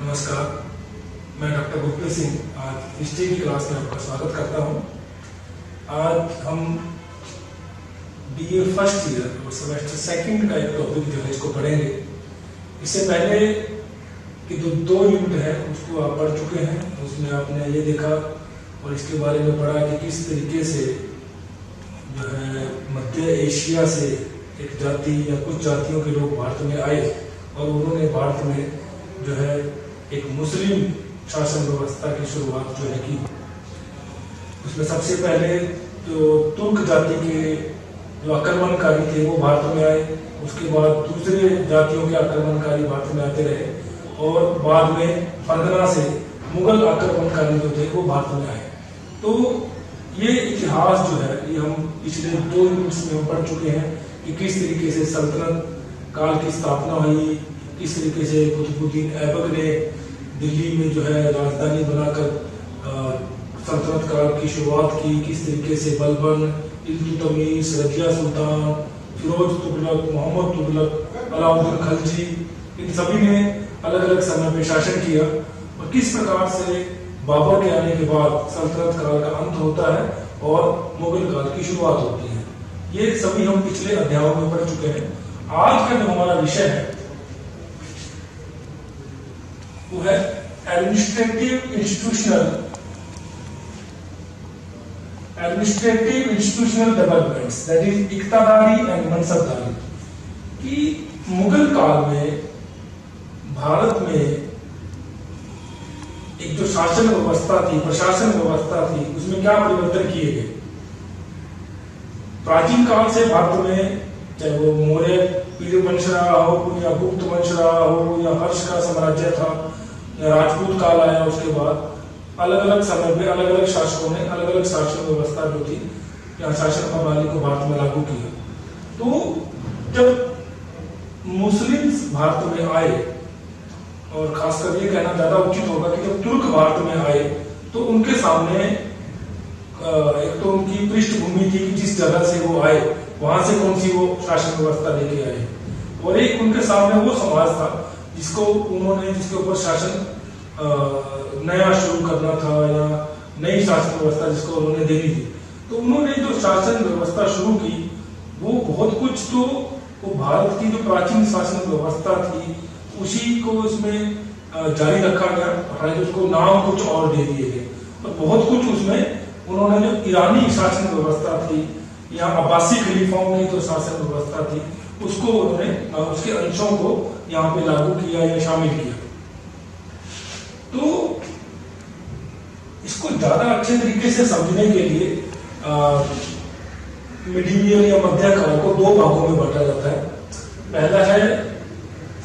नमस्कार, मैं डॉक्टर गुरप्रीत सिंह आज हिस्ट्री की क्लास में आपका स्वागत करता हूं। आज हम बीए फर्स्ट ईयर और सेमेस्टर सेकंड का एक टॉपिक जो है इसको पढ़ेंगे। इससे पहले कि दो यूनिट है उसको आप पढ़ चुके हैं, उसमें आपने ये देखा और इसके बारे में पढ़ा कि किस तरीके से जो है मध्य एशिया से एक जाति या कुछ जातियों के लोग भारत में आए और उन्होंने भारत में जो है एक मुस्लिम शासन व्यवस्था की शुरुआत जो है की। उसमें सबसे पहले जो तुर्क जाति के जो आक्रमणकारी थे वो भारत में आए, उसके बाद दूसरे जातियों के आक्रमणकारी भारत में आते रहे और बाद में फरगना से मुगल आक्रमणकारी जो थे वो भारत में आए। तो ये इतिहास जो है ये हम पिछले 2 यूनिट्स में हम पढ़ चुके हैं कि किस तरीके से सल्तनत काल की स्थापना हुई, किस तरीके से कुतुबुद्दीन ऐबक ने दिल्ली में जो है राजधानी बनाकर सल्तनत काल की शुरुआत की, किस तरीके से बलबन, इल्तुतमिश, रजिया सुल्तान, फिरोज तुगलक, मोहम्मद तुगलक, अलाउद्दीन खलजी, इन सभी ने अलग अलग समय में शासन किया और किस प्रकार से बाबर के आने के बाद सल्तनत काल का अंत होता है और मुगल काल की शुरुआत होती है। ये सभी हम पिछले अध्यायों में पढ़ चुके हैं। आज का जो हमारा विषय है वो है administrative institutional developments, that is इक्तादारी एंड मनसबदारी। कि मुगल काल में भारत में एक जो शासन व्यवस्था थी, प्रशासन व्यवस्था थी, उसमें क्या परिवर्तन किए गए। प्राचीन काल से भारत में चाहे वो मौर्य पीर वंश रहा हो या गुप्त वंश रहा हो या हर्ष का साम्राज्य था या राजपूत काल आया, उसके बाद अलग अलग समय में अलग अलग शासकों ने अलग अलग शासन व्यवस्था जो थी या शासन प्रणाली को भारत में लागू किया। तो जब मुस्लिम भारत में आए, और खासकर ये कहना ज्यादा उचित होगा कि जब तुर्क भारत में आए तो उनके सामने एक तो उनकी पृष्ठभूमि थी कि जिस जगह से वो आए वहां से कौन सी वो शासन व्यवस्था लेके आए, और एक उनके सामने वो समाज था जिसको उन्होंने जिसके ऊपर शासन नया शुरू करना था या नई शासन व्यवस्था जिसको उन्होंने देनी थी। तो उन्होंने जो शासन व्यवस्था शुरू की वो बहुत कुछ तो वो भारत की जो प्राचीन शासन व्यवस्था थी उसी को उसमें जारी रखा गया, हालांकि उसको नाम कुछ और दे दिए गए, और बहुत कुछ उसमें उन्होंने जो ईरानी शासन व्यवस्था थी या अब्बासी खलीफाओं की जो शासन व्यवस्था थी उसको उन्होंने उसके अंशों को यहाँ पे लागू किया या शामिल किया। तो इसको ज्यादा अच्छे तरीके से समझने के लिए मिडीवियल या मध्यकाल को 2 भागों में बांटा जाता है। पहला है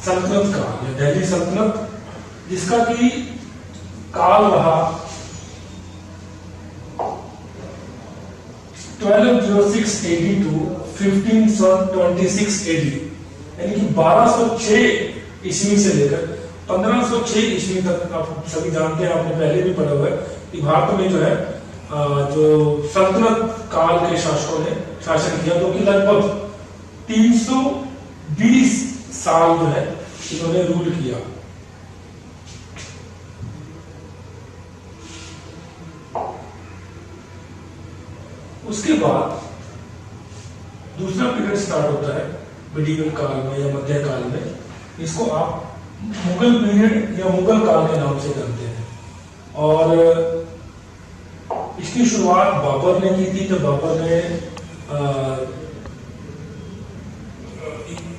सल्तनत काल या दिल्ली सल्तनत, जिसका कि काल रहा 1206 AD टू 1526 AD, यानी कि 1206 ईस्वी से लेकर 1506 ईस्वी तक। आप सभी जानते हैं, आपने पहले भी पढ़ा हुआ है कि भारत में जो है जो सल्तनत काल के शासकों ने शासन किया, जो कि लगभग 320 साल जो है इन्होंने रूल किया। उसके बाद दूसरा पीरियड स्टार्ट होता है मिडीवल काल में या मध्य काल में। इसको आप मुगल पीरियड या मुगल काल के नाम से जानते हैं, और इसकी शुरुआत बाबर ने की थी। जब बाबर ने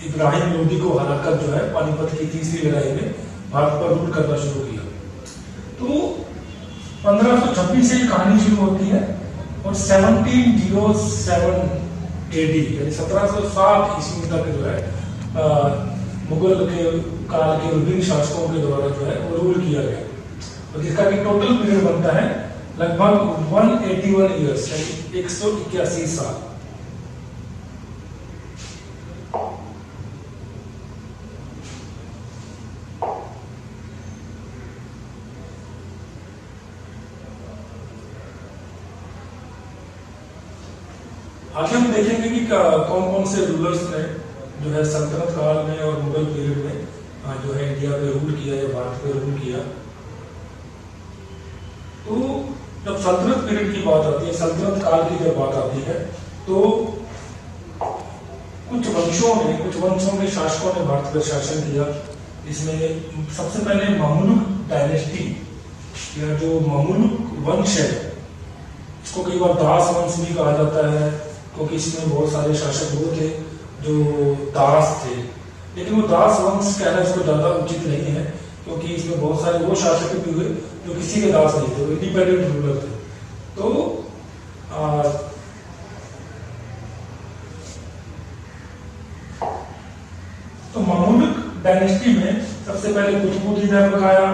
इब्राहिम लोदी को हराकर जो है पानीपत की तीसरी लड़ाई में भारत पर रूल करना शुरू किया। तो 1526 से कहानी शुरू होती है और 1707 AD यानी 1707 ईस्वी तक जो है मुगल के काल के विभिन्न शासकों के द्वारा जो है वो रूल किया गया, और जिसका कि टोटल पीरियड बनता है लगभग 181 ईयर्स यानी 181 साल। आगे हम देखेंगे कि कौन कौन से रूलर्स ने जो है सल्तनत काल में और मुगल पीरियड में जो है इंडिया पे रूल किया या भारत पे रूल किया। तो जब सल्तनत पीरियड की बात आती है, सल्तनत काल की जब बात आती है, तो कुछ वंशों के शासकों ने भारत पर शासन किया। इसमें सबसे पहले ममुलुक डायनेस्टी या जो ममुलुक वंश है, इसको कई बार दास वंश भी कहा जाता है, क्योंकि इसमें बहुत सारे शासक वो थे जो दास थे। लेकिन वो दास वंश कहना इसको ज्यादा उचित नहीं है, क्योंकि इसमें बहुत सारे वो शासक भी हुए जो किसी के दास नहीं थे, वो इंडिपेंडेंट रूलर थे। तो ममुलुक डायनेस्टी में सबसे पहले कुतुबुद्दीन ऐबक आया,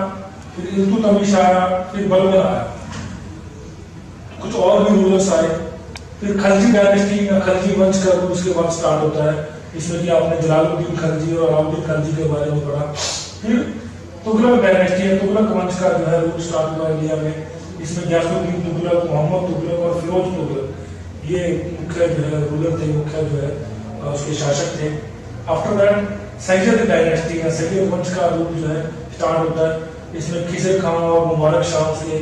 फिर इल्तुतमिश आया, फिर बलबन आया, कुछ और भी रूलर्स आए। फिर खलजी डायनेस्टी या खलजी वंश का रूल उसके बाद स्टार्ट होता है, इसमें कि आपने जलालुद्दीन खलजी और अलाउद्दीन खलजी के बारे में पढ़ा। फिर तुगलक डायनेस्टी है, तुगलक वंश का जो है रूल स्टार्ट हुआ इंडिया में। इसमें गयासुद्दीन तुगलक, मोहम्मद तुगलक और फिरोज तुगलक ये मुख्य जो है रूलर थे, मुख्य जो है उसके शासक थे। आफ्टर दैट सैयद डायनेस्टी या सैयद वंश का रूल जो है स्टार्ट होता है। इसमें खिजर खान और मुबारक शाह से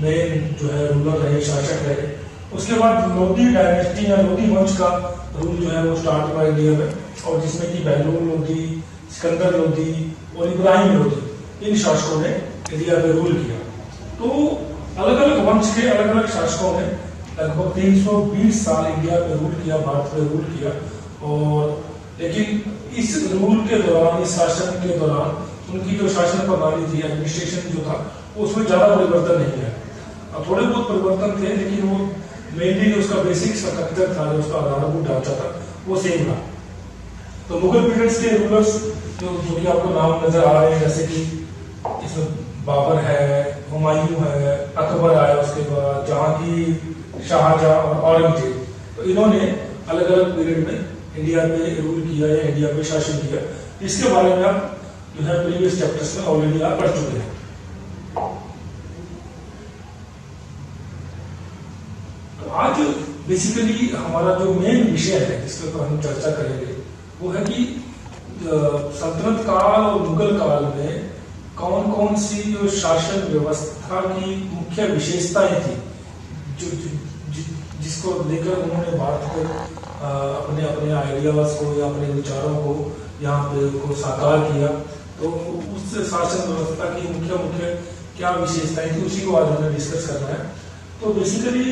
मेन जो है रूलर रहे, शासक रहे। उसके बाद लोधी डायनेस्टी या लोधी वंश का रूल जो है वो स्टार्ट हुआ इंडिया में, और जिसमें कि बहलूल लोधी, सिकंदर लोधी और इब्राहिम लोधी इन शासकों ने इंडिया पे रूल किया। तो अलग अलग वंश के अलग अलग शासकों ने लगभग 320 साल इंडिया पे रूल किया, भारत पे रूल किया। और लेकिन इस रूल के दौरान, इस शासन के दौरान उनकी जो शासन प्रणाली थी, एडमिनिस्ट्रेशन जो था, उसमें ज्यादा परिवर्तन नहीं है। थोड़े बहुत परिवर्तन थे, लेकिन वो मेनली जो उसका बेसिक स्ट्रक्चर था, जो उसका आधारभूत ढांचा था, वो सेम था। तो मुगल पीरियड्स के रूलर्स जो भी आपको नाम नजर आ रहे हैं, जैसे कि इसमें बाबर है, हुमायूं है, अकबर आया, उसके बाद जहांगीर, शाहजहां और औरंगजेब, तो इन्होंने अलग अलग पीरियड में इंडिया पे रूल किया या इंडिया पे शासन किया। इसके बारे में आप जो है प्रीवियस चैप्टर्स में ऑलरेडी आप पढ़ चुके हैं। तो आज बेसिकली हमारा जो मेन विषय है जिसके ऊपर हम चर्चा करेंगे, वो है कि सल्तनत काल और मुगल काल में कौन कौन सी जो शासन व्यवस्था की मुख्य विशेषताएं थी, जिसको लेकर उन्होंने भारत को अपने अपने आइडियाज को या अपने विचारों को यहाँ पे को साकार किया। तो उस शासन व्यवस्था की मुख्य क्या विशेषताएं थी, उसी को आज हमें डिस्कस करना है। तो बेसिकली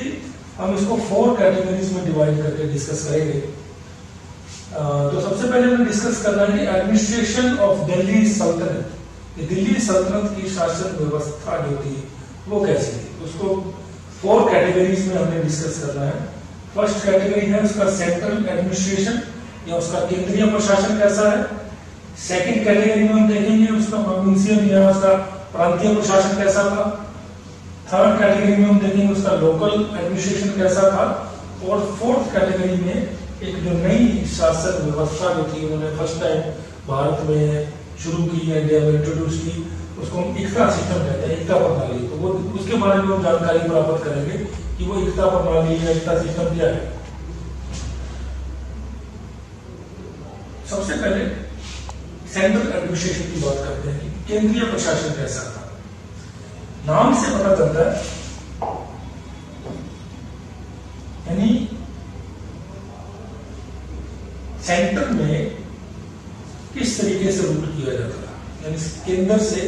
हम इसको 4 कैटेगरीज में डिवाइड करके डिस्कस करेंगे। तो सबसे पहले हमें डिस्कस करना है कि एडमिनिस्ट्रेशन ऑफ दिल्ली सल्तनत, दिल्ली सल्तनत की शासन व्यवस्था जो थी वो कैसी थी, उसको 4 कैटेगरीज में हमने डिस्कस करना है। फर्स्ट कैटेगरी है उसका सेंट्रल एडमिनिस्ट्रेशन या उसका केंद्रीय प्रशासन कैसा है। सेकंड कैटेगरी में हम देखेंगे उसका प्रोविंशियल या उसका प्रांतीय प्रशासन कैसा था। थर्ड कैटेगरी में हम देखेंगे उसका लोकल एडमिनिस्ट्रेशन कैसा था। और फोर्थ कैटेगरी में एक जो नई शासन व्यवस्था जो थी उन्होंने फर्स्ट टाइम भारत में शुरू की या इंडिया में इंट्रोड्यूस की, उसको हम इक्ता सिस्टम कहते हैं, इक्ता प्रणाली। तो वो उसके बारे में हम जानकारी प्राप्त करेंगे कि वो इक्ता प्रणाली या इक्ता सिस्टम क्या है। सबसे पहले सेंट्रल एडमिनिस्ट्रेशन की बात करते हैं कि केंद्रीय प्रशासन कैसा था। नाम से पता चलता है, यानी सेंटर में किस तरीके से रूल किया जाता था, यानी केंद्र से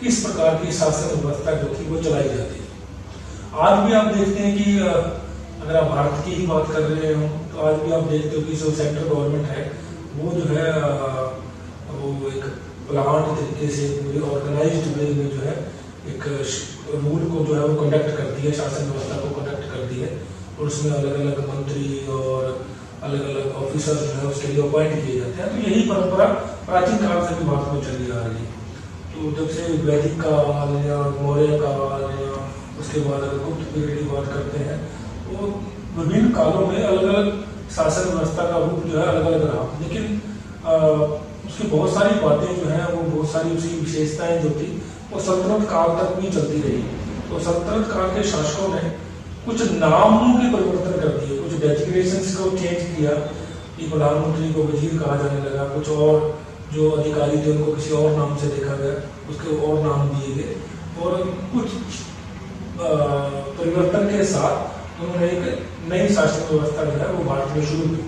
किस प्रकार की शासन व्यवस्था जो थी वो चलाई जाती है। आज भी आप देखते हैं कि अगर आप भारत की ही बात कर रहे हो तो आज भी आप देखते हो कि जो सेंट्रल गवर्नमेंट है वो जो है वो एक प्लांट तरीके से पूरे ऑर्गेनाइज्ड वे में जो है एक रूल को जो है वो कंडक्ट करती है, शासन व्यवस्था को कंडक्ट करती है। और उसमें अलग अलग मंत्री और अलग अलग ऑफिसर जो है उसके लिए अपॉइंट किए जाते हैं। तो यही परंपरा प्राचीन काल से भी भारत में चली आ रही है। तो जब से वैदिक काल या मौर्य काल या उसके बाद अगर गुप्त पीरियड की बात करते हैं तो विभिन्न कालों में अलग अलग शासन व्यवस्था का रूप जो है अलग अलग रहा। लेकिन उसकी बहुत सारी बातें जो है वो बहुत सारी उसकी विशेषताएं जो थी वो सल्तनत काल तक भी चलती रही। तो सल्तनत काल के शासकों ने कुछ नामों के परिवर्तन कर दिए, कुछ डेजिग्नेशंस को चेंज किया कि प्रधानमंत्री को वजीर कहा जाने लगा, कुछ और जो अधिकारी थे उनको किसी और नाम से देखा गया, उसके और नाम दिए गए और कुछ परिवर्तन के साथ उन्होंने एक नई शासन व्यवस्था जो है वो भारत में शुरू की।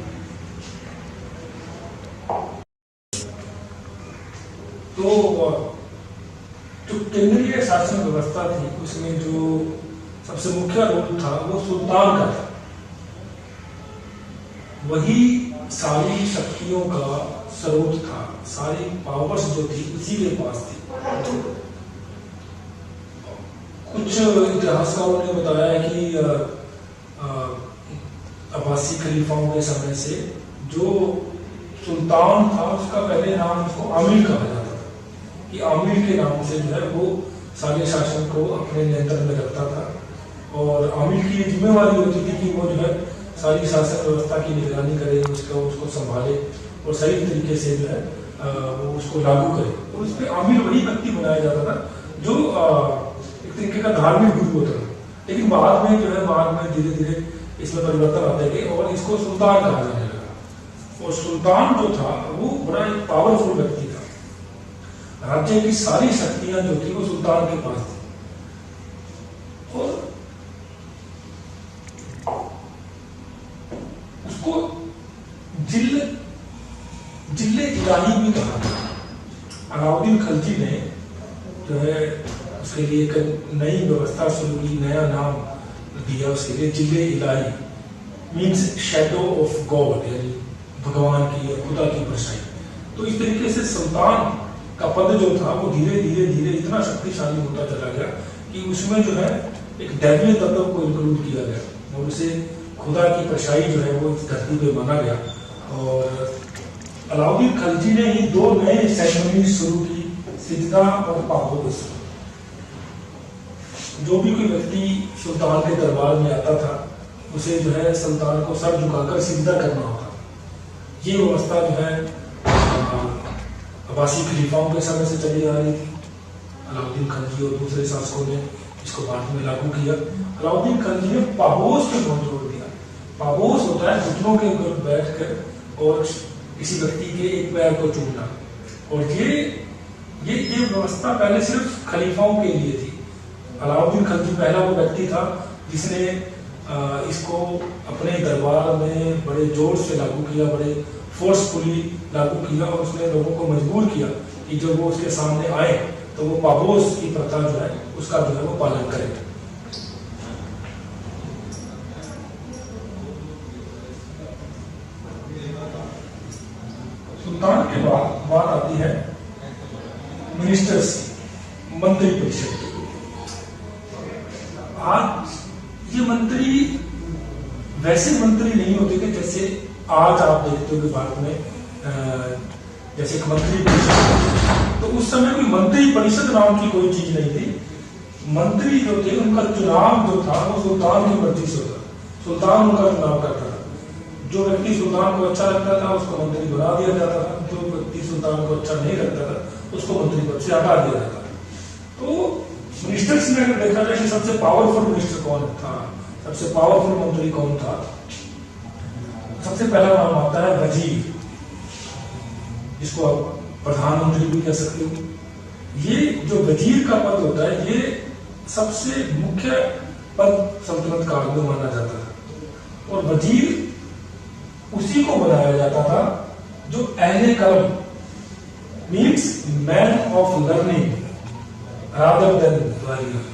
तो जो केंद्रीय शासन व्यवस्था थी उसमें जो सबसे मुख्य रोल था वो सुल्तान का था। वही सारी शक्तियों का स्रोत था, सारी पावर्स जो थी उसी के पास थी। कुछ इतिहासकारों ने बताया है कि अब्बासी खलीफाओं के समय से जो सुल्तान था उसका पहले नाम उसको आमिर कहा जाता था, कि आमिर के नाम से जो है वो सारे शासन को अपने नियंत्रण में रखता था। और आमिर की जिम्मेवारी होती थी कि वो जो है सारी शासन व्यवस्था की निगरानी करे, उसको संभाले और सही तरीके से जो है वो उसको लागू करे। और उस पर आमिर वही व्यक्ति बनाया जाता था जो एक तरीके का धार्मिक गुरु होता था। लेकिन बाद में जो है धीरे धीरे इसमें परिवर्तन आते गए और इसको सुल्तान कहा जाने लगा। और सुल्तान जो था वो बड़ा एक पावरफुल व्यक्ति था। राज्य की सारी शक्तियां जो थी वो सुल्तान के पास थी। और उसको जिले इलाही भी कहा था। अलाउद्दीन खिलजी ने जो है उसके लिए एक नई व्यवस्था शुरू की, नया नाम दिया उसके लिए, जिले इलाही मीन्स शैडो ऑफ गॉड, यानी भगवान की या खुदा की परछाई। तो इस तरीके से सुल्तान का पद जो था वो धीरे धीरे इतना शक्तिशाली होता चला गया कि उसमें जो है एक दैवीय तत्व को इंक्लूड किया गया और उसे खुदा की परछाई जो है वो इस धरती पे माना गया। और अलाउद्दीन खिलजी ने ही दो नए सेरेमनी शुरू की, सिजदा और पाबोस। जो भी कोई व्यक्ति सुल्तान के दरबार में आता था उसे जो है सुल्तान को सर झुकाकर सिजदा करना होता। ये व्यवस्था जो है अब्बासी खलीफाओं के समय से चली आ रही थी। अलाउद्दीन खिलजी और दूसरे शासकों ने इसको भारत में लागू किया। अलाउद्दीन खिलजी ने पाबोस पे बहुत जोर दिया। पाबोस होता है घुटनों के ऊपर बैठकर और किसी व्यक्ति के एक पैर को चूमना। और ये व्यवस्था पहले सिर्फ खलीफाओं के लिए थी। अलाउद्दीन खिलजी पहला वो व्यक्ति था जिसने इसको अपने दरबार में बड़े जोर से लागू किया, बड़े फोर्सफुली लागू किया और उसने लोगों को मजबूर किया कि जब वो उसके सामने आए तो वो पाबोस की प्रथा जो है उसका जो है वो पालन करें। सुल्तान के बाद बात आती है मिनिस्टर्स, मंत्री परिषद। आज ये मंत्री वैसे मंत्री नहीं होते थे जैसे आज आप देखते हो कि भारत में जैसे एक मंत्री परिषद। तो उस समय कोई मंत्री परिषद नाम की कोई चीज नहीं थी। मंत्री जो थे उनका चुनाव जो था वो सुल्तान की मर्जी से होता। सुल्तान उनका चुनाव करता था। जो व्यक्ति सुल्तान को अच्छा लगता था उसको मंत्री बना दिया जाता था, जो व्यक्ति सुल्तान को अच्छा नहीं लगता था उसको मंत्री पद से हटा दिया जाता था। तो मिनिस्टर्स में अगर देखा जाए कि सबसे पावरफुल मिनिस्टर कौन था, सबसे पावरफुल मंत्री कौन था, सबसे पहला नाम आता है वजीर, जिसको आप प्रधानमंत्री भी कह सकते हो। ये जो वजीर का पद होता है ये सबसे मुख्य पद सल्तनत काल में माना जाता था। और वजीर उसी को बनाया जाता था जो अहले कलम means man of learning rather than warrior,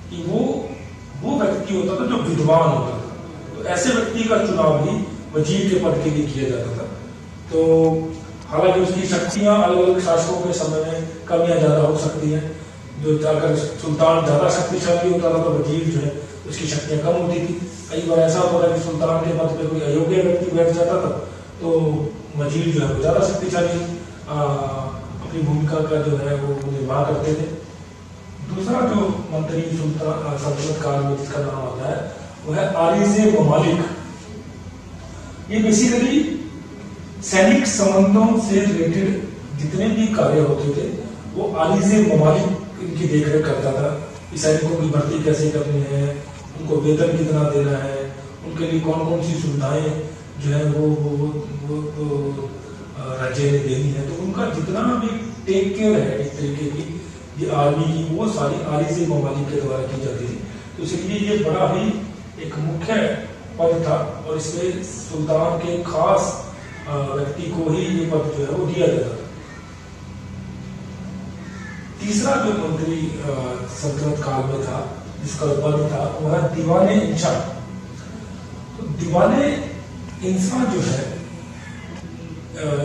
कि वो व्यक्ति होता था जो विद्वान होता था। तो ऐसे व्यक्ति का चुनाव भी वजीर के पद के लिए किया जाता था। तो हालांकि उसकी शक्तियां अलग अलग शासकों के समय में कम या ज्यादा हो सकती हैं। जो अगर सुल्तान ज्यादा शक्तिशाली होता था तो वजीर जो है उसकी शक्तियां कम होती थी। कई बार ऐसा होता था कि सुल्तान के पद पे कोई अयोग्य व्यक्ति बैठ जाता था तो वजीर जो है वो ज्यादा शक्तिशाली अपनी भूमिका का जो है वो निर्वाह करते थे। दूसरा जो मंत्री सल्तनत काल में जिसका नाम आता है वो है आरिज़े ममालिक। ये बेसिकली सैनिक संबंधों से रिलेटेड जितने भी कार्य होते थे वो आरिज़े ममालिक इनकी देखरेख करता था कि सैनिकों की भर्ती कैसे करनी है, उनको वेतन कितना देना है, उनके लिए कौन कौन सी सुविधाएं जो है वो राज्य ने देनी है, तो उनका जितना भी टेक केयर है एक तरीके की ये आर्मी की, वो सारी आरिज़ी ममालिक के द्वारा की जाती थी। तो इसलिए ये बड़ा ही एक मुख्य पद था और इसमें सुल्तान के खास व्यक्ति को ही ये पद जो है वो दिया जाता था। तीसरा जो मंत्री सल्तनत काल में था जिसका पद था वह है दीवाने इंशा। तो दीवाने इंशा जो है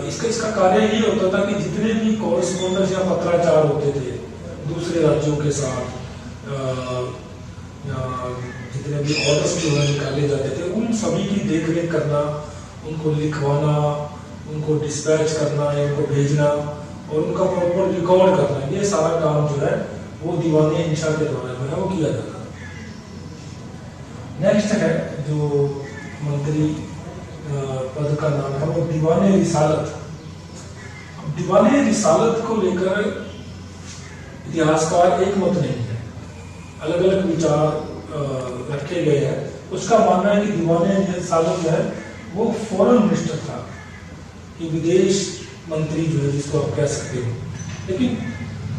इसका कार्य ये होता था कि जितने भी कॉरेस्पोंडेंस या पत्राचार होते थे दूसरे राज्यों के साथ, जितने भी ऑर्डर्स जो है निकाले जाते थे, उन सभी की देखरेख करना, उनको लिखवाना, उनको डिस्पैच करना या उनको भेजना और उनका प्रॉपर रिकॉर्ड करना, ये सारा काम जो है वो दीवाने इंशा के द्वारा जो है वो किया जाता है। नेक्स्ट है जो मंत्री पद का नाम है वो दीवाने रिसालत। दीवाने रिसालत को लेकर इतिहासकार एक मत नहीं है, अलग अलग विचार रखे गए हैं। उसका मानना है कि दीवाने रिसालत जो है वो फॉरेन मिनिस्टर था, कि विदेश मंत्री जो है जिसको आप कह सकते हो। लेकिन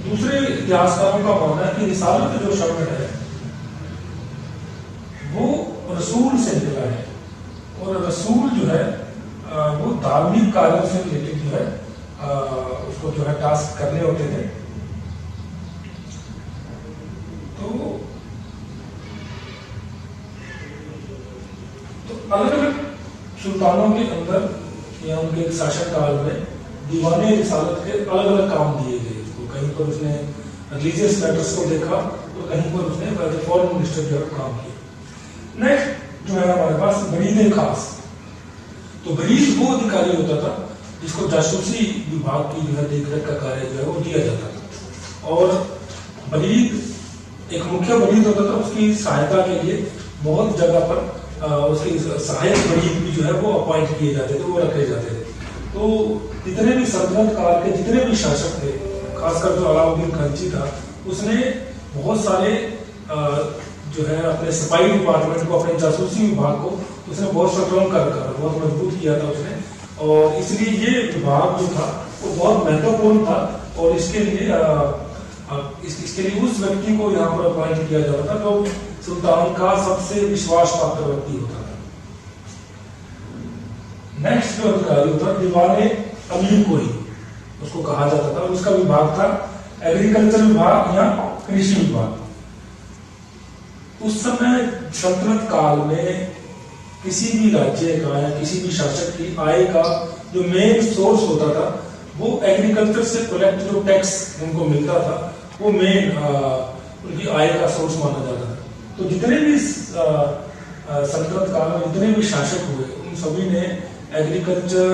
दूसरे इतिहासकारों का मानना है कि रिसालत जो शब्द है वो रसूल से निकला है और रसूल जो है वो धार्मिक कार्यों से रिलेटेड जो है उसको जो है टास्क करने होते थे। तो अलग अलग सुल्तानों के अंदर या उनके शासन काल में दीवाने रिसालत के अलग अलग काम दिए गए उसको। कहीं पर उसने रिलीजियस मैटर्स को देखा तो कहीं पर उसने फॉरेन मिनिस्टर जो काम किया। नेक्स्ट जो है हमारे पास बरीद खास। तो बरीद वो अधिकारी होता था जिसको जासूसी विभाग की जो है देखरेख का कार्य जो है वो दिया जाता था। और बरीद एक मुख्य बरीद होता था, उसकी सहायता के लिए बहुत जगह पर उसके सहायक बरीद भी जो है वो अपॉइंट किए जाते थे, वो रखे जाते थे। तो जितने भी सल्तनत काल के जितने भी शासक थे, खासकर जो अलाउद्दीन खिलजी था, उसने बहुत सारे जो है अपने सिपाही डिपार्टमेंट को, अपने जासूसी विभाग को उसने बहुत स्ट्रॉन्ग कर बहुत मजबूत किया था उसने। और इसलिए ये विभाग जो था वो बहुत महत्वपूर्ण था और इसके लिए उस व्यक्ति को यहाँ पर अपॉइंट किया जाता था जो सुल्तान का सबसे विश्वास पात्र व्यक्ति होता था। नेक्स्ट जो अधिकारी होता दीवाने अमीर को ही उसको कहा जाता था। उसका विभाग था एग्रीकल्चर विभाग या कृषि विभाग। उस समय सल्तनत काल में किसी भी राज्य का या किसी भी शासक की आय का जो मेन सोर्स होता था वो एग्रीकल्चर से कलेक्ट जो टैक्स उनको मिलता था वो मेन उनकी आय का सोर्स माना जाता था। तो जितने भी सल्तनत काल में जितने भी शासक हुए उन सभी ने एग्रीकल्चर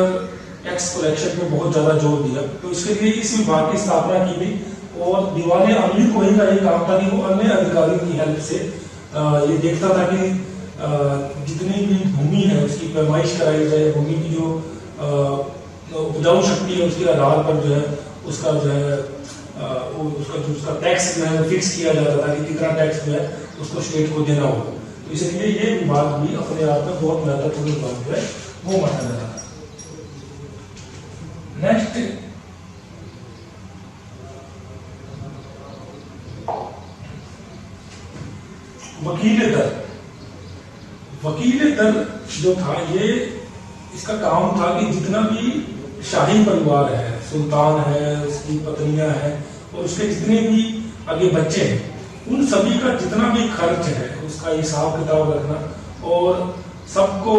टैक्स कलेक्शन पे बहुत ज्यादा जोर दिया। तो इसके लिए इस विभाग की स्थापना की गई और दीवाने अमीर को ही का ये काम था कि वो अन्य अधिकारियों की हेल्प से ये देखता था कि जितनी भी भूमि है उसकी पैमाइश कराई जाए, भूमि की जो उपजाऊ शक्ति है उसके आधार पर जो है उसका जो है उसका टैक्स जो है फिक्स किया जाता था कि कितना टैक्स जो है उसको स्टेट को देना होगा। तो इसलिए ये विभाग भी अपने आप में बहुत महत्वपूर्ण विभाग जो है वो माना जाता है। नेक्स्ट वकील दर। वकील दर जो था ये इसका काम था कि जितना भी शाही परिवार है, सुल्तान है, उसकी पत्नियां हैं और उसके जितने भी आगे बच्चे हैं, उन सभी का जितना भी खर्च है उसका हिसाब किताब रखना और सबको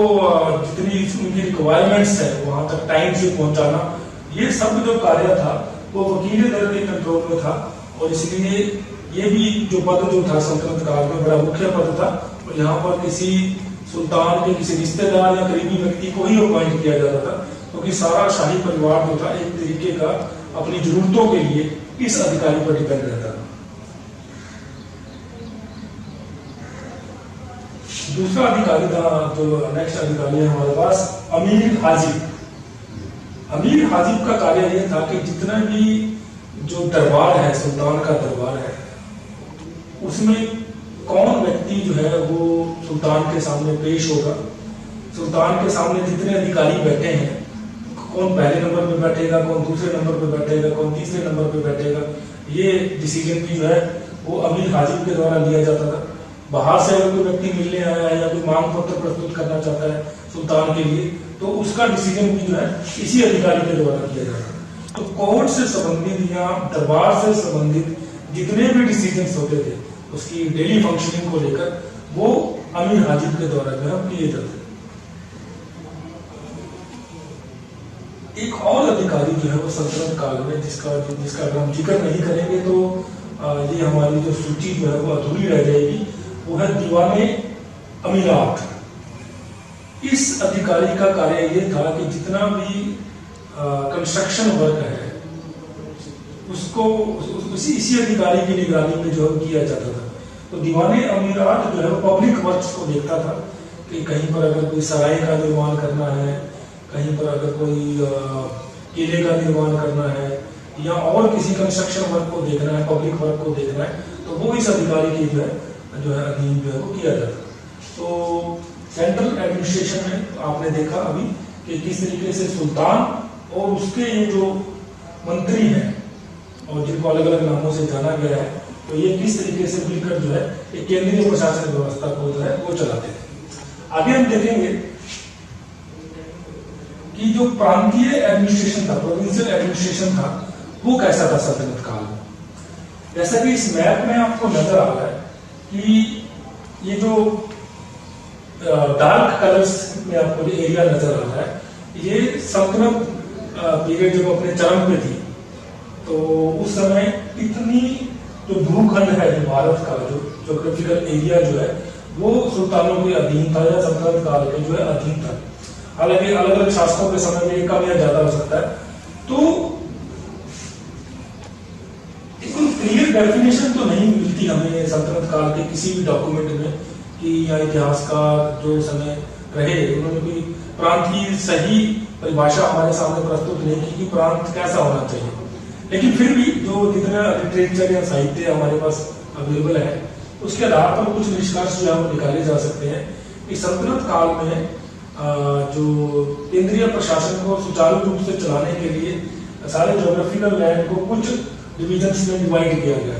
जितनी उनकी रिक्वायरमेंट्स है वहां तक टाइम से पहुंचाना, ये सब जो कार्य था वो वकील दर के कंट्रोल में था। और इसलिए ये भी जो पद जो था सल्तनत काल में बड़ा मुख्य पद था और यहाँ पर किसी सुल्तान के किसी रिश्तेदार या करीबी व्यक्ति को ही अपॉइंट किया जाता था, क्योंकि सारा शाही परिवार जो था एक तरीके का अपनी जरूरतों के लिए इस अधिकारी पर डिपेंड रहता था। दूसरा अधिकारी था जो नेक्स्ट अधिकारी है हमारे पास अमीर हाजिब। अमीर हाजिब का कार्य यह था कि जितना भी जो दरबार है, सुल्तान का दरबार है, उसमें कौन व्यक्ति जो है वो सुल्तान के सामने पेश होगा, सुल्तान के सामने जितने अधिकारी बैठे हैं कौन पहले नंबर पे बैठेगा, कौन दूसरे नंबर पे बैठेगा, कौन तीसरे नंबर पे बैठेगा, ये डिसीजन भी जो है वो अमीर हाजिम के द्वारा लिया जाता था। बाहर से अगर कोई व्यक्ति मिलने आया है या कोई मांग पत्र प्रस्तुत करना चाहता है सुल्तान के लिए, तो उसका डिसीजन भी जो है इसी अधिकारी के द्वारा किया जाता है। तो कोर्ट से संबंधित या दरबार से संबंधित जितने भी डिसीजन होते थे उसकी डेली फंक्शनिंग को लेकर वो अमीर हाजिम के द्वारा जो है किए जाते थे। एक और अधिकारी जो है वो सल्तनत काल में जिसका अगर हम जिक्र नहीं करेंगे तो ये हमारी जो सूची जो है वो अधूरी रह जाएगी, वो है दीवाने अमीरात। इस अधिकारी का कार्य ये था कि जितना भी कंस्ट्रक्शन वर्क है उसको इसी अधिकारी की निगरानी में जो है किया जाता था। तो दीवाने अमीरात जो है वो पब्लिक वर्क्स को देखता था कि कहीं पर अगर कोई सराय का निर्माण करना है, कहीं पर अगर कोई किले का निर्माण करना है या और किसी कंस्ट्रक्शन वर्क को देखना है, पब्लिक वर्क को देखना है, तो वो इस अधिकारी की जो है अधीन जो है वो किया जाता है। तो सेंट्रल एडमिनिस्ट्रेशन में आपने देखा अभी कि किस तरीके से सुल्तान और उसके ये जो मंत्री हैं और जिनको अलग अलग नामों से जाना गया है, तो ये किस तरीके से मिलकर जो है एक केंद्रीय प्रशासन व्यवस्था को जो है वो चलाते थे। आगे हम देखेंगे कि जो प्रांतीय एडमिनिस्ट्रेशन था, प्रोविंशियल एडमिनिस्ट्रेशन था, वो कैसा था सल्तनत काल में। जैसा कि इस मैप में आपको नजर आ रहा है कि ये जो डार्क कलर्स में आपको जो एरिया नजर आ रहा है, ये सल्तनत पीरियड जब अपने चरम पे थी, तो उस समय इतनी जो भूखंड है जो भारत का जो ज्योग्राफिकल एरिया जो है वो सुल्तानों के अधीन था या सल्तनत काल के जो है अधीन था। हालांकि अलग अलग शासकों के समय में कम या ज्यादा हो सकता है। तो क्लियर डेफिनेशन तो नहीं मिलती हमें सल्तनत काल के किसी भी डॉक्यूमेंट में कि या इतिहासकार जो समय रहे उन्होंने कोई प्रांत की सही परिभाषा हमारे सामने प्रस्तुत नहीं की कि प्रांत कैसा होना चाहिए। लेकिन फिर भी जो जितना लिटरेचर या साहित्य हमारे पास अवेलेबल है उसके आधार पर कुछ निष्कर्ष जो है निकाले जा सकते हैं कि सल्तनत काल में जो केंद्रीय प्रशासन को सुचारू रूप से चलाने के लिए सारे ज्योग्राफिकल लैंड को कुछ डिविजन्स में डिवाइड किया गया।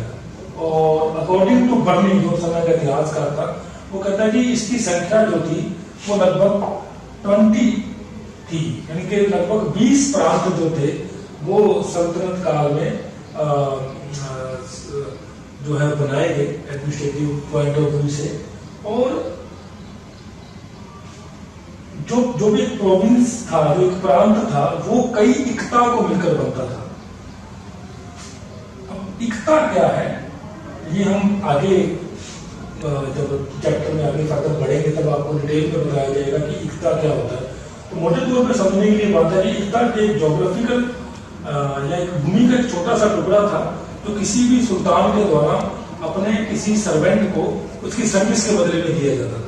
और अकॉर्डिंग टू बर्निंग जो समय का इतिहासकार था, वो कहता है कि इसकी संख्या जो थी वो लगभग 20 थी, यानी कि लगभग 20 प्रांत जो थे वो सल्तनत काल में जो है बनाए गए एडमिनिस्ट्रेटिव पॉइंट ऑफ व्यू से। और जो भी एक प्रोविंस था, जो एक प्रांत था, वो कई इक्ता को मिलकर बनता था। अब इक्ता क्या है ये हम आगे जब चैप्टर में आगे फर्दर बढ़ेंगे तब आपको डिटेल में बताया जाएगा कि इक्ता क्या होता है। तो मोटे तौर पर समझने के लिए बात है कि इक्ता एक ज्योग्राफिकल या एक भूमि का एक छोटा सा टुकड़ा था जो किसी भी सुल्तान के द्वारा अपने किसी सर्वेंट को उसकी सर्विस के बदले में दिया जाता था,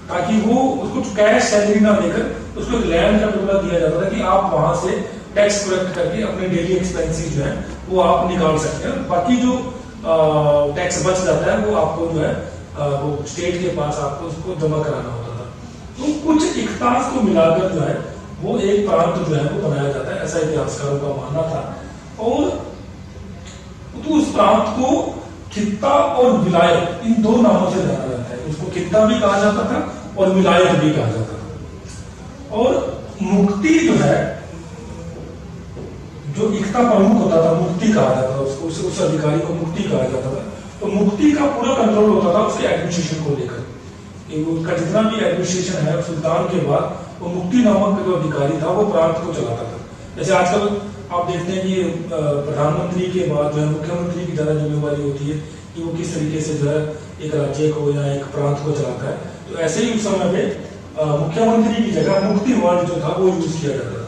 ताकि वो उसको कैश सैलरी ना देकर उसको एक लैंड का टुकड़ा दिया जाता था कि आप वहां से टैक्स कलेक्ट करके अपने डेली एक्सपेंसेस जो है वो आप निकाल सकते हैं। बाकी जो टैक्स बच जाता है वो आपको जो है वो स्टेट के पास आपको उसको जमा कराना होता था। तो कुछ इकतास को मिलाकर जो है वो एक प्रांत जो है वो बनाया जाता है, ऐसा इतिहासकारों का मानना था। और तो उस प्रांत को खित्ता और विलायत इन दो नामों से जाना जाता है। उसको खित्ता भी कहा जाता था और विलायत भी कहा जाता था। और मुक्ति जो है, जो इकता प्रमुख होता था, मुक्ति कहा जाता था उसको, उस अधिकारी को मुक्ति कहा जाता था। तो मुक्ति का पूरा कंट्रोल होता था उसके एडमिनिस्ट्रेशन को लेकर, कि उसका जितना भी एडमिनिस्ट्रेशन है सुल्तान के बाद, वो मुक्ति नामक जो अधिकारी था वो प्रांत को चलाता था। जैसे आजकल आप देखते हैं कि प्रधानमंत्री के बाद जो है मुख्यमंत्री की ज्यादा जिम्मेवारी होती है कि वो किस तरीके से जो है एक राज्य को या एक प्रांत को चलाता है। तो ऐसे ही उस समय पे मुख्यमंत्री की जगह मुक्ति वर्ड जो था वो यूज किया जाता था।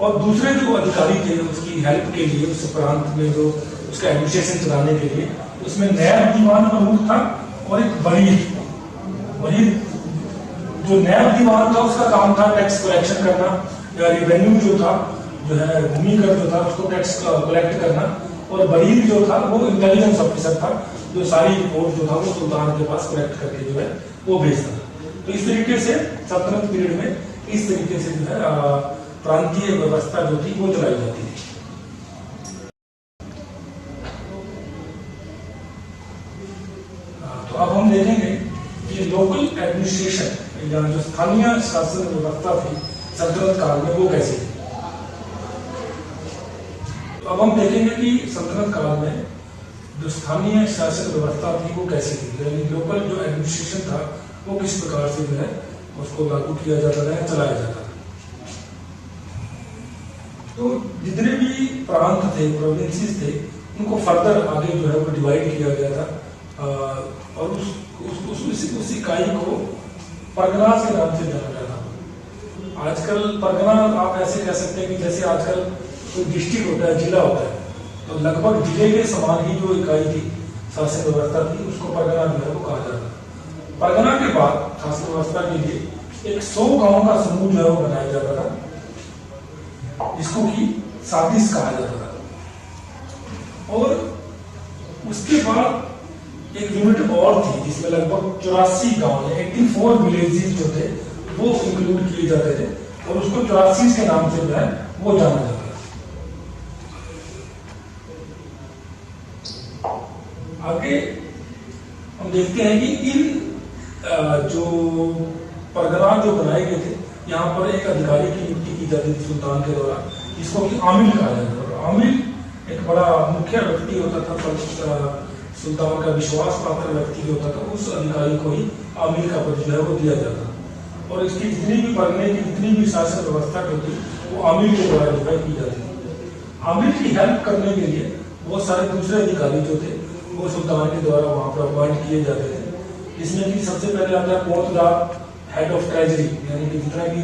और दूसरे जो अधिकारी थे उसकी हेल्प के लिए, उस प्रांत में जो उसका एडमिनिस्ट्रेशन चलाने के लिए, उसमें नैब दीवान प्रमुख था और एक वरीर जो नैब दीवान था उसका काम था टैक्स कलेक्शन करना, या रेवेन्यू जो था, जो है भूमि कर जो था उसको टैक्स कलेक्ट करना। और वरीर जो था वो इंटेलिजेंस ऑफिसर था, जो सारी रिपोर्ट जो था वो सुल्तान के पास कलेक्ट करके जो है वो भेजता था। तो इस तरीके से सल्तनत पीरियड में इस तरीके से जो है प्रांतीय व्यवस्था जो थी वो चलाई जाती थी। तो अब हम देखेंगे कि लोकल एडमिनिस्ट्रेशन या जो स्थानीय शासन व्यवस्था थी सल्तनत काल में वो कैसी थी। तो अब हम देखेंगे कि सल्तनत काल में जो स्थानीय शासन व्यवस्था थी वो कैसी थी, यानी लोकल जो एडमिनिस्ट्रेशन था वो किस प्रकार से जो है उसको लागू किया जाता था, चलाया जाता था। तो जितने भी प्रांत थे, प्रोविंसेस थे, उनको फर्दर आगे जो है वो डिवाइड किया गया था और उस इकाई को परगनास के नाम से जाना जाता था। आजकल परगना आप ऐसे कह सकते हैं कि जैसे आजकल कोई डिस्ट्रिक्ट होता है, जिला होता है, तो लगभग जिले के समान ही जो इकाई थी, शासन व्यवस्था थी, उसको परगना जो है वो कहा जाता था। परगना के बाद शासन व्यवस्था के लिए एक 100 गांव का समूह जो है वो बनाया जाता था, जिसको कि साजिश कहा जाता था। और उसके बाद एक यूनिट और थी जिसमें लगभग 84 गांव, 84 विलेजेस जो थे वो इंक्लूड किए जाते थे और उसको 84 के नाम से जो है वो जाना जाता था। आगे हम देखते हैं कि इन जो परगना जो बनाए गए थे, यहाँ पर एक अधिकारी की नियुक्ति की जाती थी सुल्तान के द्वारा, जिसको कि आमिल कहा जाता था। आमिल एक बड़ा मुख्य व्यक्ति होता था, सुल्तान का विश्वास पात्र व्यक्ति जो होता था, उस अधिकारी को ही आमिल का पद जो है वो दिया जाता था। और इसकी जितनी भी परगने की जितनी भी शासन व्यवस्था होती वो आमिल के द्वारा जो है की जाती थी। आमिल की हेल्प करने के लिए बहुत सारे दूसरे अधिकारी जो थे वो सुल्तान के द्वारा वहां पर अपॉइंट किए जाते थे, जिसमें कि सबसे पहले आता है पोतदार, हेड ऑफ ट्रेजरी, यानी कि जितना भी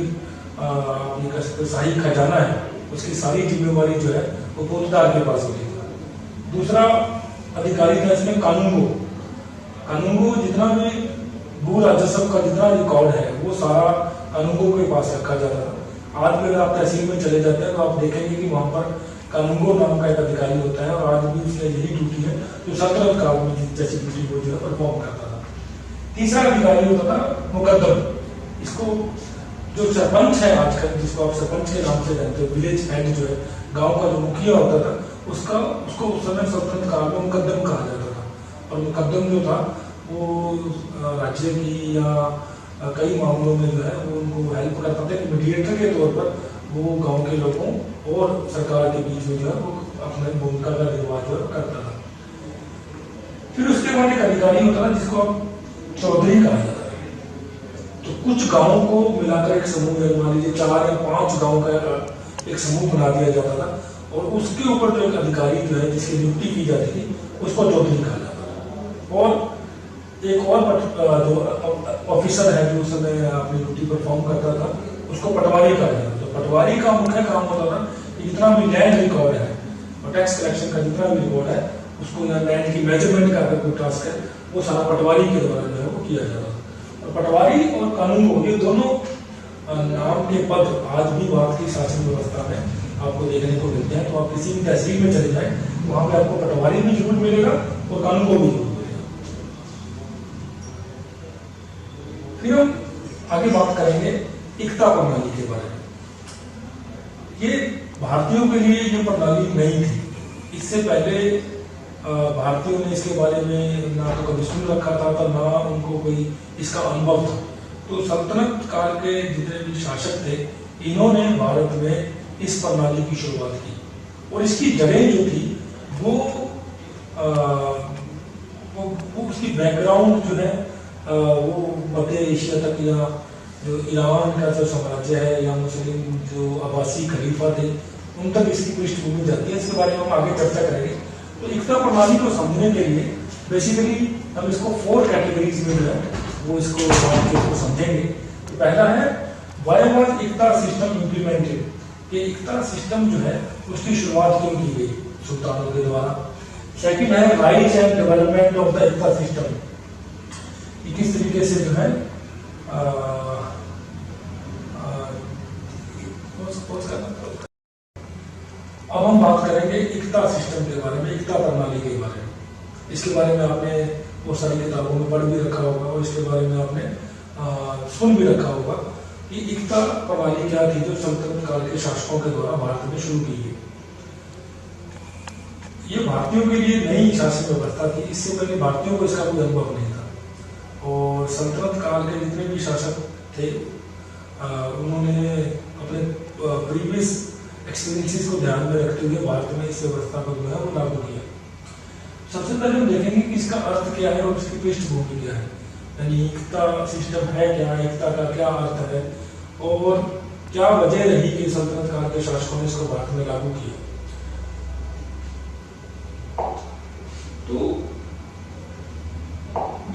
आप कह सकते शाही खजाना है उसकी सारी जिम्मेवारी जो है वो पोतदार के पास होती थी। दूसरा अधिकारी था इसमें कानूंगो। कानूंगो जितना भी भू राजस्व का जितना रिकॉर्ड है वो सारा कानूंगो के पास रखा जाता था। आज भी अगर आप तहसील में चले जाते हैं तो आप देखेंगे कि वहां पर कानूंगो नाम का एक अधिकारी होता है और आज भी उसने यही ड्यूटी है जो सल्तनत काल में जैसी ड्यूटी वो जो है परफॉर्म करता था। तीसरा अधिकारी होता था मुकद्दम। इसको जो सरपंच है आजकल, जिसको आप सरपंच के नाम से जानते हो, विलेज हेड जो है, गांव का जो मुखिया होता था, उसको उस समय सल्तनत काल में मुकद्दम कहा जाता था। और मुकद्दम जो था वो राज्य की या कई मामलों में जो है वो उनको हेल्प करता था, मीडिएटर के तौर पर वो गांव के लोगों और सरकार के बीच में जो है वो अपने भूमिका का निर्वाह जो करता था। फिर उसके बाद एक अधिकारी होता था जिसको चौधरी कहा जाता है। तो कुछ गांवों को मिलाकर एक समूह, मान लीजिए 4 या 5 गांव का एक समूह बना दिया जाता था और उसके ऊपर जो एक अधिकारी जो है जिसकी नियुक्ति की जाती थी उसको चौधरी कहा जाता था। और एक और जो ऑफिसर है जो उस समय अपनी ड्यूटी परफॉर्म करता था उसको पटवारी कहा जाता था। तो पटवारी का मुख्य काम होता था कि जितना भी लैंड रिकॉर्ड है और टैक्स कलेक्शन का जितना भी रिकॉर्ड है उसको या लैंड की मेजरमेंट का अगर कोई टास्क है वो सारा पटवारी के द्वारा जो है वो किया जाता था। और पटवारी और कानून ये दोनों नाम के पद आज भी भारत की शासन व्यवस्था में आपको देखने को मिलते हैं। तो आप किसी भी तहसील में चले जाए तो वहां पे आपको पटवारी भी जरूर मिलेगा और कानून को भी जरूर मिलेगा। फिर हम आगे बात करेंगे एकता प्रणाली के बारे में। ये भारतीयों के लिए ये प्रणाली नहीं थी। इससे पहले भारतीयों ने इसके बारे में ना तो कभी सुन रखा था ना उनको कोई इसका अनुभव था। तो सल्तनत काल के जितने भी शासक थे इन्होंने भारत में इस प्रणाली की शुरुआत की और इसकी जड़ें जो थी वो उसकी बैकग्राउंड जो है वो मध्य एशिया तक या जो ईरान का जो साम्राज्य है या मुस्लिम जो अब्बासी खलीफा थे उन तक इसकी पृष्ठभूमि जाती है। इसके बारे में हम आगे चर्चा करेंगे। तो एकता प्रणाली को समझने के लिए बेसिकली हम इसको 4 कैटेगरीज में जो है वो इसको समझेंगे। तो पहला है why was Ekta system implemented, कि एकता सिस्टम जो है उसकी शुरुआत क्यों की गई सुल्तानों के द्वारा। सेकंड है rise and development of the Ekta system, किस तरीके से जो है अब हम बात करेंगे एकता सिस्टम के बारे में, एकता प्रणाली के बारे में। इसके बारे में आपने बहुत सारी किताबों में पढ़ भी रखा होगा और इसके बारे में आपने सुन भी रखा होगा। कि एकता प्रणाली क्या थी जो सल्तनत काल के शासकों के द्वारा भारत में शुरू की गई। ये भारतीयों के लिए नई शासन व्यवस्था थी, इससे पहले भारतीयों को इसका कोई अनुभव नहीं था। और सल्तनत काल के जितने भी शासक थे उन्होंने अपने प्रीवियस एक्सपीरियंसेस को ध्यान में रखते हुए भारत में इस व्यवस्था को जो है वो लागू किया। सबसे पहले हम देखेंगे कि इसका अर्थ क्या है और इसकी पृष्ठभूमि क्या है, यानी एकता सिस्टम है क्या, एकता का क्या अर्थ है और क्या वजह रही कि सल्तनत काल के शासकों ने इसको भारत में लागू किया। तो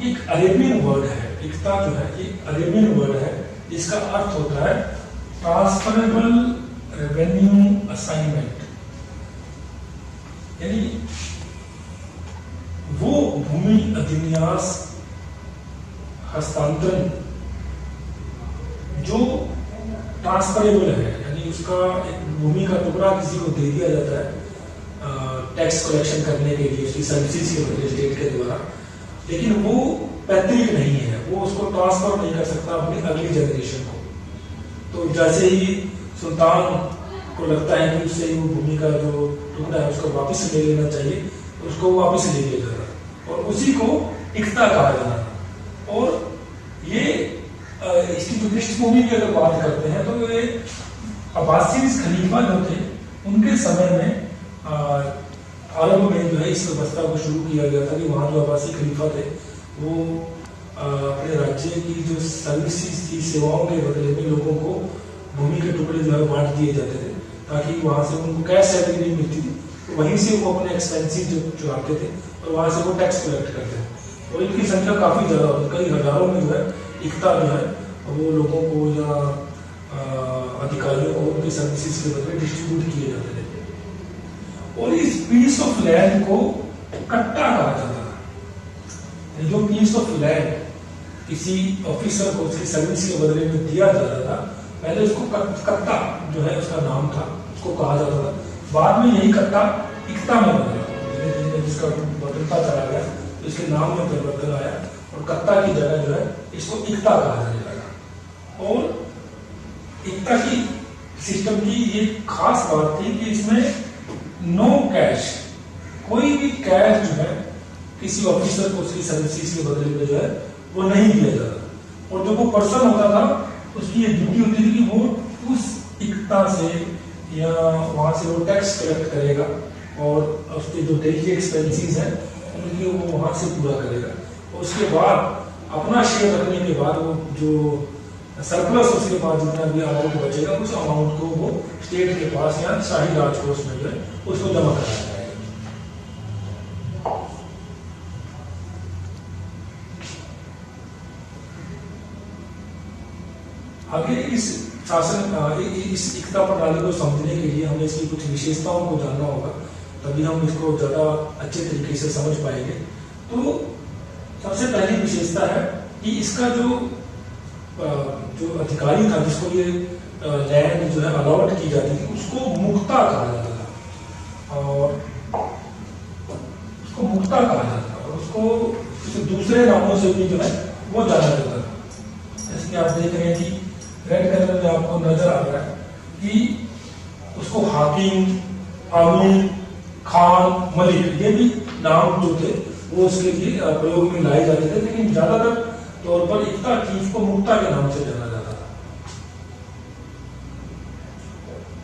एक अरेबियन वर्ड है, एकता जो है ये अरेबियन वर्ड है, इसका अर्थ होता है ट्रांसफरेबल रेवेन्यू असाइनमेंट, यानी वो भूमि अधिन्यास हस्तांतरण जो ट्रांसफरेबल है, यानी उसका एक भूमि का टुकड़ा किसी को दे दिया जाता है टैक्स कलेक्शन करने के लिए उसकी सर्विसेज के बदले स्टेट के द्वारा, लेकिन वो पैतृक नहीं है, वो उसको ट्रांसफर नहीं कर सकता अपनी अगली जनरेशन को। तो जैसे ही सुल्तान को लगता है कि उससे वो भूमि का जो टुकड़ा है उसको वापस ले लेना चाहिए, उसको वापस ले लिया जाता है और उसी को एकता कहा जाता है। और ये इसकी जो पृष्ठभूमि की अगर बात करते हैं तो ये अब्बासी खलीफा जो थे उनके समय में आरंभ में जो है इस व्यवस्था को शुरू किया गया था कि वहाँ जो अब्बासी खलीफा थे वो अपने राज्य की जो सर्विसेज थी, सेवाओं के बदले में लोगों को भूमि के टुकड़े जो है बांट दिए जाते थे ताकि वहाँ से उनको कैश सैलरी नहीं मिलती थी, तो वहीं से वो अपने एक्सपेंसिव जो चुराते थे और वहाँ से वो टैक्स कलेक्ट करते थे। और इनकी संख्या काफ़ी ज़्यादा होती, कई हज़ारों में जो है एकता जो है वो लोगों को या अधिकारियों को उनकी सर्विसेज के बदले डिस्ट्रीब्यूट किए जाते थे। और इस पीस ऑफ लैंड को कट्टा कहा जाता था। जो पीस ऑफ लैंड किसी ऑफिसर को उसकी सर्विस के बदले में दिया जाता था, पहले उसको कट्टा जो है उसका नाम था, उसको कहा जाता था। बाद में यही कट्टा एकता में बदला, जिसका बदलता चला गया तो इसके नाम में परिवर्तन आया और कट्टा की जगह जो है इसको एकता कहा जाने लगा। और एकता की सिस्टम की ये खास बात थी कि इसमें नो कैश, कोई भी कैश जो है किसी ऑफिसर को उसकी सर्विसेज के बदले में जो है वो नहीं दिया जाता। और जो वो पर्सन होता था उसकी ये ड्यूटी होती थी कि वो उस एकता से या वहां से वो टैक्स कलेक्ट करेगा और उसके जो डेली एक्सपेंसेस हैं उनकी वो वहां से पूरा करेगा। और उसके बाद अपना शेयर रखने के बाद वो जो सरप्लस उसके पास जितना भी अमाउंट बचेगा उस अमाउंट को वो स्टेट के पास या शाही राजकोष में जो है उसको जमा कराया जाएगा। आगे इस शासन इस एकता प्रणाली को समझने के लिए हमें इसकी कुछ विशेषताओं को जानना होगा, तभी हम इसको ज्यादा अच्छे तरीके से समझ पाएंगे। तो सबसे पहली विशेषता है कि इसका जो अधिकारी था जिसको ये लैंड जो है अलॉट की जाती थी उसको मुक्ता कहा जाता था। और उसको मुक्ता कहा जाता था और उसको दूसरे नामों से भी जो है वो जाना जाता था। जैसे आप देख रहे हैं कि रेड कलर में आपको नजर आ रहा है कि उसको हाकिम, आमिर, खान, मलिक ये भी नाम जो थे वो उसके लिए प्रयोग में लाए जाते थे, लेकिन ज्यादातर तौर पर एकता चीफ को मुक्ता के नाम से जाना जाता था।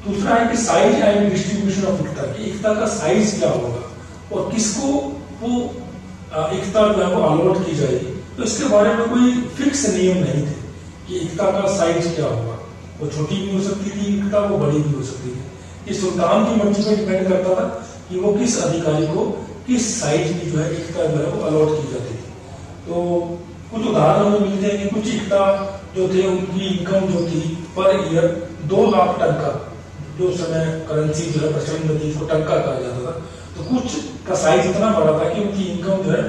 दूसरा है कि साइज एंड डिस्ट्रीब्यूशन ऑफ एकता, कि एकता का साइज क्या होगा और किसको वो एकता जो है वो अलॉट की जाएगी। तो इसके बारे में कोई फिक्स नियम नहीं थे कि एकता का साइज क्या होगा, वो छोटी भी हो सकती थी एकता, वो बड़ी भी हो सकती थी। ये सुल्तान की मर्जी पर डिपेंड करता था कि वो किस अधिकारी को किस साइज की जो है एकता जो है वो अलॉट की जाती थी। तो कुछ उदाहरण में मिलते हैं कि कुछ एकता जो थे उनकी इनकम जो थी पर ईयर 2 लाख टंका, जो समय करेंसी जो है प्रचलन में थी उसको टंका कहा जाता था। तो कुछ का साइज इतना बड़ा था कि उनकी इनकम जो है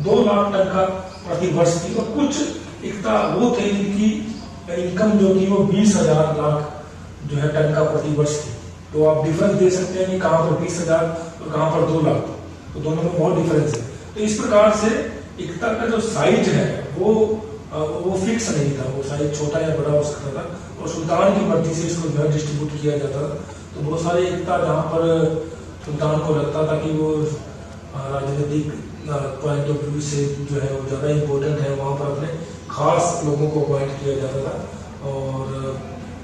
2 लाख टंका प्रति वर्ष थी और कुछ एकता वो थे जिनकी इनकम जो थी वो 20,000 लाख जो है टंका प्रति वर्ष थी। तो आप डिफरेंस दे सकते हैं कि कहाँ पर 20,000 और कहाँ पर 2 लाख, तो दोनों में बहुत डिफरेंस है। तो इस प्रकार से एकता का जो साइज है वो वो फिक्स नहीं था, वो साइज छोटा या बड़ा हो सकता था और सुल्तान की मर्जी से इसको जो है डिस्ट्रीब्यूट किया जाता था। तो बहुत सारे इक्ता जहाँ पर सुल्तान को लगता था कि वो राजनीतिक पॉइंट ऑफ व्यू से जो है वो ज़्यादा इम्पोर्टेंट है, वहाँ पर अपने खास लोगों को अपॉइंट किया जाता था और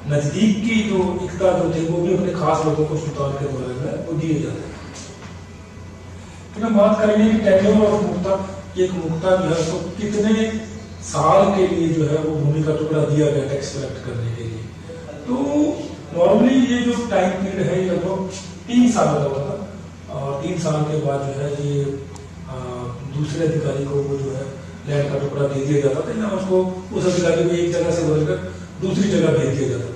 नज़दीक की जो इक्ता जो थे वो भी अपने खास लोगों को सुल्तान के द्वारा जो है वो दिए जाते थे। फिर हम बात करेंगे कि टेन्योर ऑफ मुक्ता, एक मुक्ता जो है उसको कितने साल के लिए जो है वो भूमि का टुकड़ा दिया गया टैक्स कलेक्ट करने के लिए। तो नॉर्मली ये जो टाइम पीरियड है ये लगभग 3 साल का होता था और 3 साल के बाद जो है ये दूसरे अधिकारी को वो जो है लैंड का टुकड़ा दे दिया जाता था या उसको उस अधिकारी को एक जगह से बदलकर दूसरी जगह भेज दिया जाता था।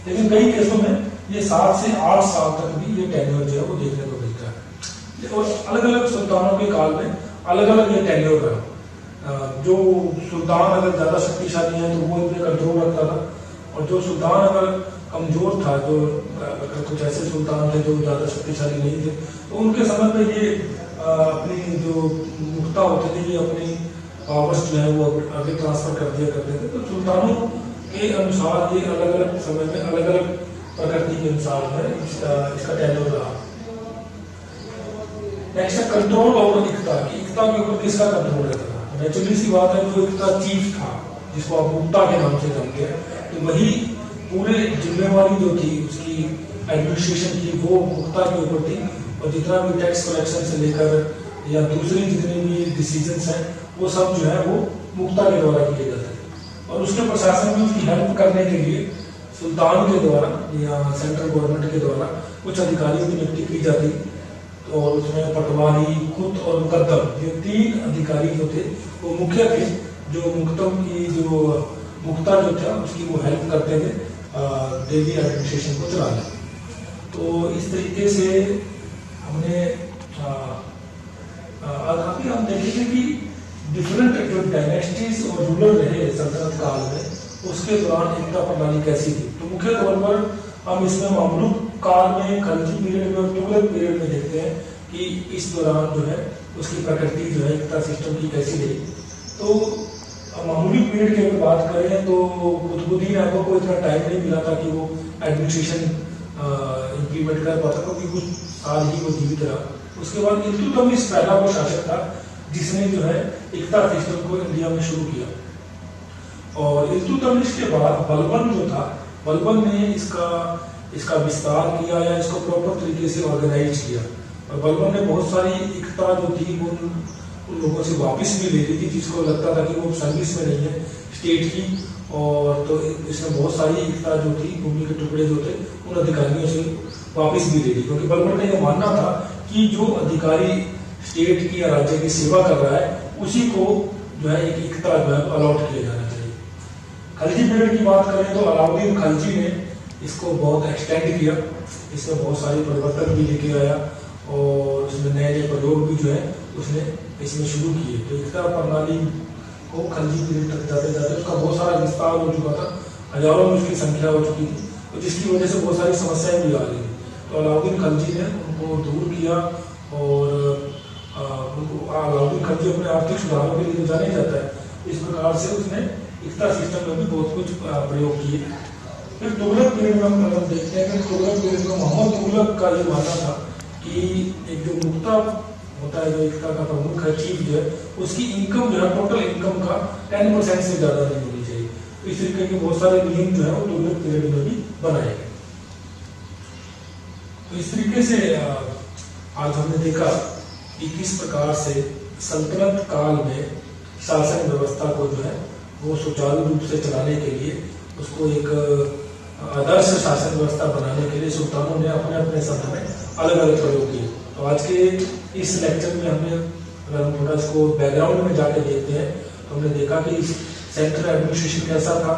लेकिन कई केसों में ये 7 से 8 साल तक भी ये टेन्योर जो है वो देखने को मिलता है और अलग अलग सुल्तानों के काल में अलग अलग ये टेन्योर रहा। जो सुल्तान अगर ज्यादा शक्तिशाली है तो वो इतने कंट्रोल रखता था और जो सुल्तान अगर कमजोर था, जो अगर कुछ ऐसे सुल्तान थे जो ज्यादा शक्तिशाली नहीं थे तो उनके समय पे ये अपनी जो मुक्ता होते थे ये अपनी पावर्स जो है वो आगे ट्रांसफर कर दिया करते थे। तो सुल्तानों के अनुसार ये अलग अलग समय में अलग अलग प्रकृति के अनुसार है इसका टेन्योर रहा। नेक्स्ट है कंट्रोल ओवर इक्ता, कि इक्ता के ऊपर किसका कंट्रोल रहता था। नेचुरली सी बात है, जो इक्ता चीफ था जिसको आप मुक्ता के नाम से जानते हैं, तो वही पूरे जिम्मेवारी जो थी उसकी एडमिनिस्ट्रेशन की वो मुक्ता के ऊपर थी और जितना भी टैक्स कलेक्शन से लेकर या दूसरी जितने भी डिसीजंस हैं वो सब जो है वो मुक्ता के द्वारा किए जाते थे। और उसके प्रशासन में उसकी हेल्प करने के लिए सुल्तान के द्वारा या सेंट्रल गवर्नमेंट के द्वारा कुछ अधिकारियों की नियुक्ति की जाती और उसमें पटवारी, खुद और मुकद्दम, ये 3 अधिकारी जो थे वो मुख्य थे जो मुकद्दम की जो मुक्ता जो था उसकी वो हेल्प करते थे डेली एडमिनिस्ट्रेशन को चलाने। तो इस तरीके से हमने अभी हम देखेंगे कि डिफरेंट जो डायनेस्टीज और रूलर रहे सल्तनत काल में उसके दौरान इक्ता प्रणाली कैसी थी। तो मुख्य तौर पर हम इसमें मामलूक काल में, खलजी पीरियड में और तुगलक पीरियड में देखते हैं कि इस दौरान जो है उसकी प्रकृति जो है इक्ता सिस्टम की कैसी रही। तो मामूली पीरियड की अगर बात करें तो कुतुबुद्दीन ऐबक को इतना टाइम नहीं मिला था कि वो एडमिनिस्ट्रेशन इम्प्लीमेंट कर पाता क्योंकि कुछ साल ही वो जीवित रहा। उसके बाद इल्तुतमिश पहला वो शासक था जिसने जो है इक्ता सिस्टम को इंडिया में शुरू किया और इल्तुतमिश के बाद बलबन जो था, बलबन ने इसका विस्तार किया या इसको प्रॉपर तरीके से ऑर्गेनाइज किया और बलबन ने बहुत सारी इक्ता जो थी उन लोगों से वापस भी ले ली थी जिसको लगता था कि वो सर्विस में नहीं है स्टेट की। और तो इसमें बहुत सारी इक्ता जो थी भूमि के टुकड़े जो थे उन अधिकारियों से वापस भी ले ली क्योंकि बलबन का यह मानना था कि जो अधिकारी स्टेट की या राज्य की सेवा कर रहा है उसी को जो है एक इक्ता जो है अलॉट किया जाना चाहिए। खलजी पीरियड की बात करें तो अलाउद्दीन खलजी ने इसको बहुत एक्सटेंड किया, इसमें बहुत सारे परिवर्तन भी लेके आया और उसमें नए नए प्रयोग भी जो है उसने इसमें शुरू किए। तो इक्ता प्रणाली को खलजी पीरियड तक जाते जाते उसका बहुत सारा विस्तार हो चुका था, हजारों में उसकी संख्या हो चुकी थी तो जिसकी वजह से बहुत सारी समस्याएं भी आ रही थी। तो अलाउद्दीन खलजी ने उनको दूर किया और अलाउद्दीन खलजी अपने आर्थिक सुधारों के लिए जाने जाता है। इस प्रकार से उसने इक्ता सिस्टम में भी बहुत कुछ प्रयोग किए। फिर तुगलक पीरियड में हम देखते हैं कि तुगलक पीरियड में मोहम्मद तुगलक का ये मानना था कि एक जो मुक्ता होता है, जो इक्ता का प्रमुख है, चीफ जो है, उसकी इनकम जो है टोटल इनकम का 10% से ज्यादा नहीं होनी चाहिए। तो इस तरीके के बहुत सारे नियम जो है वो तुगलक पीरियड में भी बनाए गए। तो इस तरीके से आज हमने देखा कि किस प्रकार से सल्तनत काल में शासन व्यवस्था को जो है वो सुचारू रूप से चलाने के लिए, उसको एक आदर्श शासन व्यवस्था बनाने के लिए सुल्तानों ने अपने अपने समय में अलग अलग प्रयोग किए। तो आज के इस लेक्चर में हमने, अगर हम थोड़ा इसको बैकग्राउंड में जाके देखते हैं तो हमने देखा कि सेंट्रल एडमिनिस्ट्रेशन कैसा था,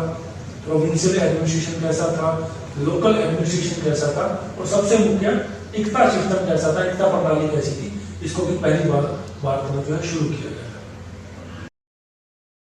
प्रोविंशियल एडमिनिस्ट्रेशन कैसा था, लोकल एडमिनिस्ट्रेशन कैसा था और सबसे मुख्य इक्ता सिस्टम कैसा था, इक्ता प्रणाली कैसी थी। इसको भी पहली बार भारत में जो है शुरू किया गया।